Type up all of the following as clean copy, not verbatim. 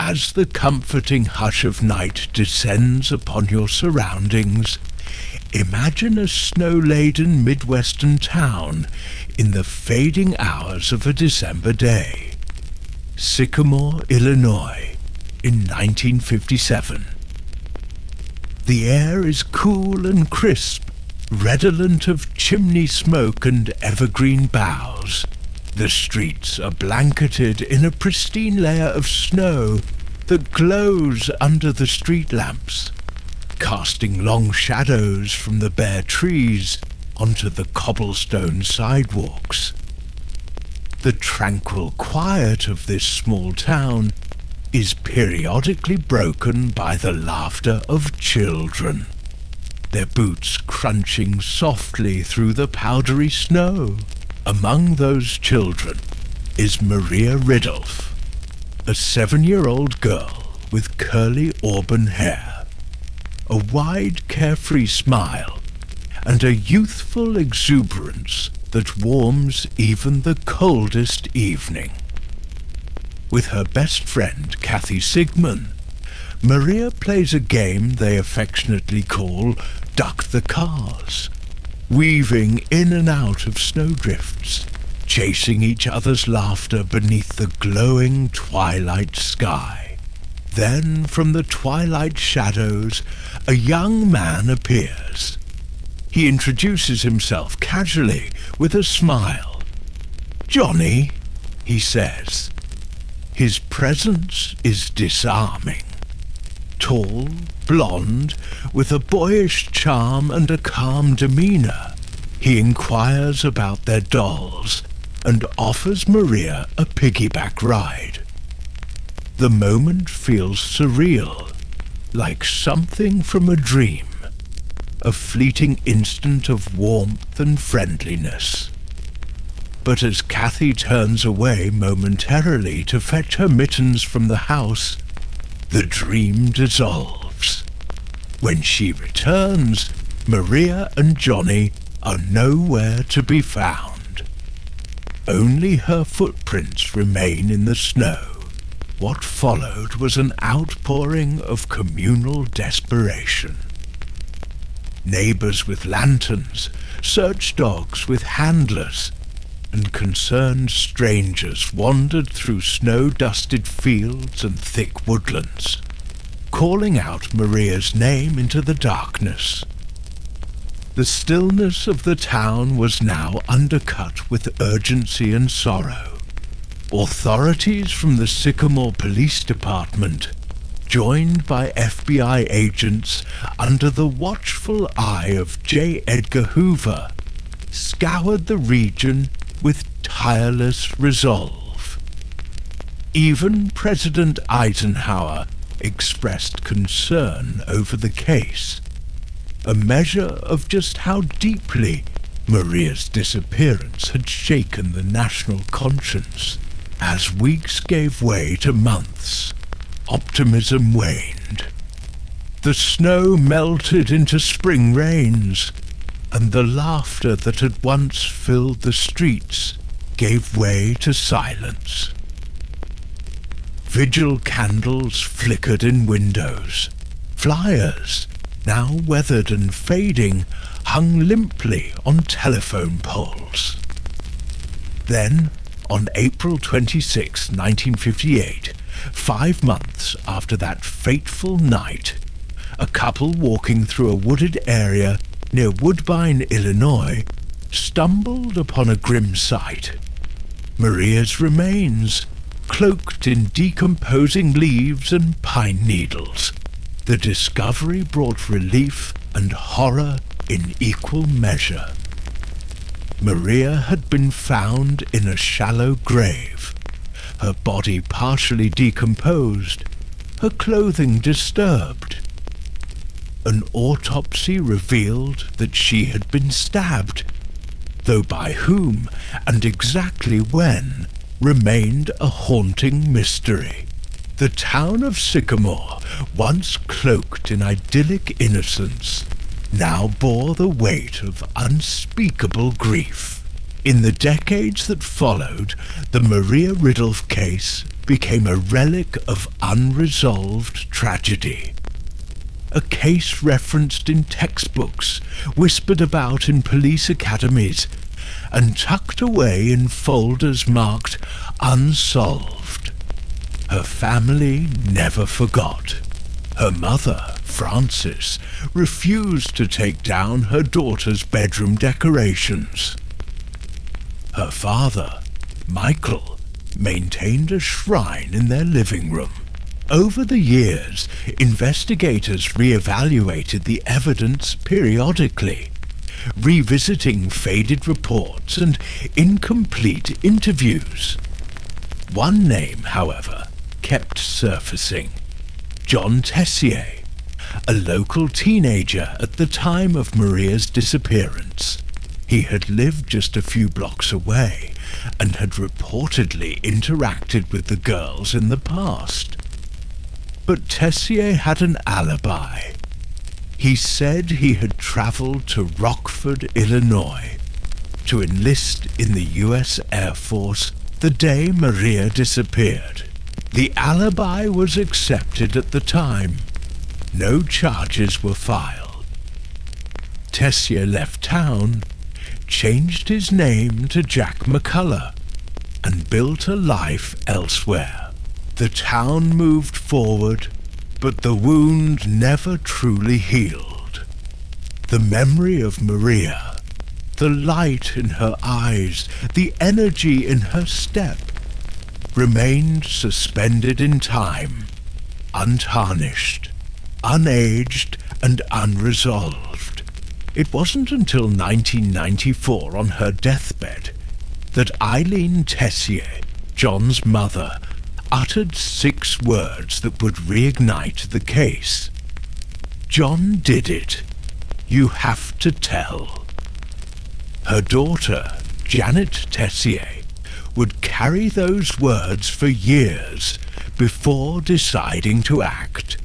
As the comforting hush of night descends upon your surroundings, imagine a snow-laden Midwestern town in the fading hours of a December day. Sycamore, Illinois, in 1957. The air is cool and crisp, redolent of chimney smoke and evergreen boughs. The streets are blanketed in a pristine layer of snow that glows under the street lamps, casting long shadows from the bare trees onto the cobblestone sidewalks. The tranquil quiet of this small town is periodically broken by the laughter of children, their boots crunching softly through the powdery snow. Among those children is Maria Ridolf, a 7-year-old girl with curly auburn hair, a wide, carefree smile, and a youthful exuberance that warms even the coldest evening. With her best friend, Kathy Sigmund, Maria plays a game they affectionately call Duck the Cars, weaving in and out of snowdrifts, chasing each other's laughter beneath the glowing twilight sky. Then, from the twilight shadows, a young man appears. He introduces himself casually with a smile. "Johnny," he says. His presence is disarming. Tall, blonde, with a boyish charm and a calm demeanor, he inquires about their dolls and offers Maria a piggyback ride. The moment feels surreal, like something from a dream, a fleeting instant of warmth and friendliness. But as Kathy turns away momentarily to fetch her mittens from the house, the dream dissolves. When she returns, Maria and Johnny are nowhere to be found. Only her footprints remain in the snow. What followed was an outpouring of communal desperation. Neighbors with lanterns, search dogs with handlers, and concerned strangers wandered through snow-dusted fields and thick woodlands, calling out Maria's name into the darkness. The stillness of the town was now undercut with urgency and sorrow. Authorities from the Sycamore Police Department, joined by FBI agents under the watchful eye of J. Edgar Hoover, scoured the region with tireless resolve. Even President Eisenhower expressed concern over the case, a measure of just how deeply Maria's disappearance had shaken the national conscience. As weeks gave way to months, optimism waned. The snow melted into spring rains, and the laughter that had once filled the streets gave way to silence. Vigil candles flickered in windows. Flyers, now weathered and fading, hung limply on telephone poles. Then, on April 26, 1958, 5 months after that fateful night, a couple walking through a wooded area near Woodbine, Illinois, stumbled upon a grim sight. Maria's remains, cloaked in decomposing leaves and pine needles. The discovery brought relief and horror in equal measure. Maria had been found in a shallow grave, her body partially decomposed, her clothing disturbed. An autopsy revealed that she had been stabbed, though by whom and exactly when remained a haunting mystery. The town of Sycamore, once cloaked in idyllic innocence, now bore the weight of unspeakable grief. In the decades that followed, the Maria Ridolf case became a relic of unresolved tragedy. A case referenced in textbooks, whispered about in police academies, and tucked away in folders marked unsolved. Her family never forgot. Her mother, Frances, refused to take down her daughter's bedroom decorations. Her father, Michael, maintained a shrine in their living room. Over the years, investigators re-evaluated the evidence periodically, revisiting faded reports and incomplete interviews. One name, however, kept surfacing: John Tessier, a local teenager at the time of Maria's disappearance. He had lived just a few blocks away and had reportedly interacted with the girls in the past. But Tessier had an alibi. He said he had traveled to Rockford, Illinois, to enlist in the U.S. Air Force the day Maria disappeared. The alibi was accepted at the time. No charges were filed. Tessier left town, changed his name to Jack McCullough, and built a life elsewhere. The town moved forward, but the wound never truly healed. The memory of Maria, the light in her eyes, the energy in her step, remained suspended in time, untarnished, unaged, and unresolved. It wasn't until 1994, on her deathbed, that Eileen Tessier, John's mother, uttered 6 words that would reignite the case. "John did it. You have to tell." Her daughter, Janet Tessier, would carry those words for years before deciding to act.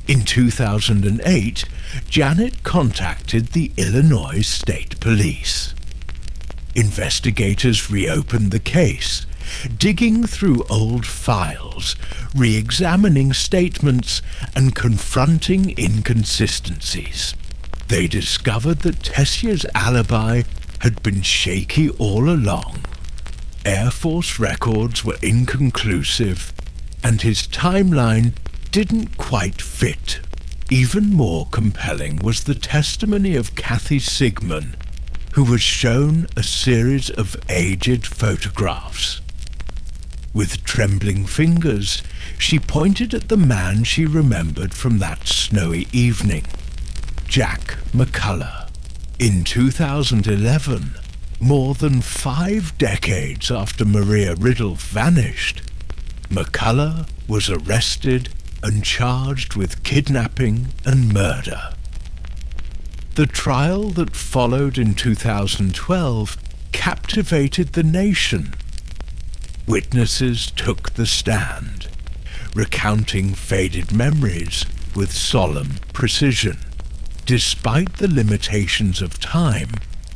In 2008, Janet contacted the Illinois State Police. Investigators reopened the case, digging through old files, re-examining statements, and confronting inconsistencies. They discovered that Tessier's alibi had been shaky all along. Air Force records were inconclusive, and his timeline didn't quite fit. Even more compelling was the testimony of Kathy Sigman, who was shown a series of aged photographs. With trembling fingers, she pointed at the man she remembered from that snowy evening, Jack McCullough. In 2011, more than 5 decades after Maria Ridulph vanished, McCullough was arrested and charged with kidnapping and murder. The trial that followed in 2012 captivated the nation. Witnesses took the stand, recounting faded memories with solemn precision. Despite the limitations of time,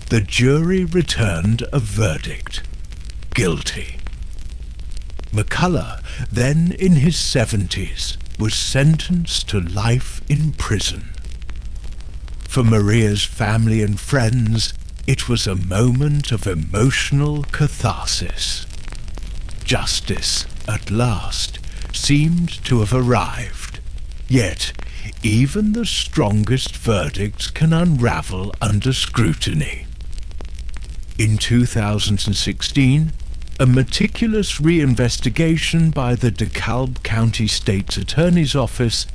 the jury returned a verdict: guilty. McCullough, then in his 70s, was sentenced to life in prison. For Maria's family and friends, it was a moment of emotional catharsis. Justice, at last, seemed to have arrived. Yet, even the strongest verdicts can unravel under scrutiny. In 2016, a meticulous reinvestigation by the DeKalb County State's Attorney's Office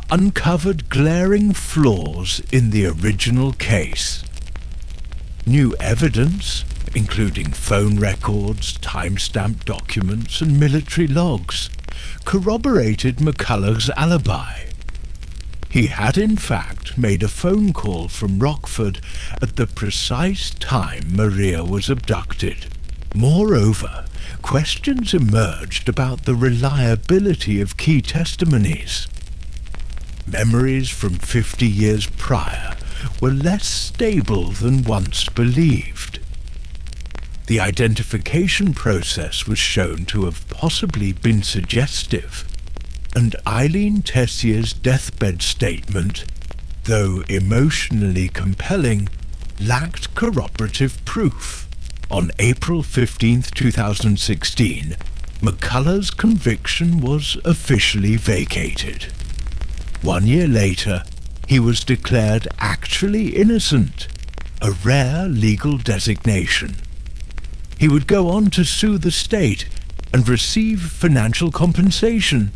uncovered glaring flaws in the original case. New evidence, including phone records, timestamp documents, and military logs, corroborated McCullough's alibi. He had in fact made a phone call from Rockford at the precise time Maria was abducted. Moreover, questions emerged about the reliability of key testimonies. Memories from 50 years prior were less stable than once believed. The identification process was shown to have possibly been suggestive, and Eileen Tessier's deathbed statement, though emotionally compelling, lacked corroborative proof. On April 15, 2016, McCullough's conviction was officially vacated. 1 year later, he was declared actually innocent, a rare legal designation. He would go on to sue the state and receive financial compensation,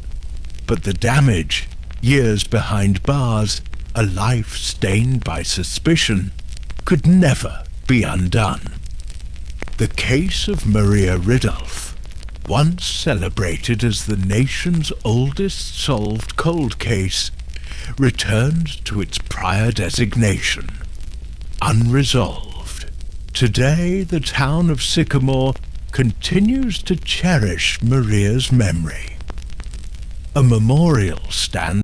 but the damage, years behind bars, a life stained by suspicion, could never be undone. The case of Maria Ridulph, once celebrated as the nation's oldest solved cold case, returned to its prior designation, unresolved. Today, the town of Sycamore continues to cherish Maria's memory. A memorial stands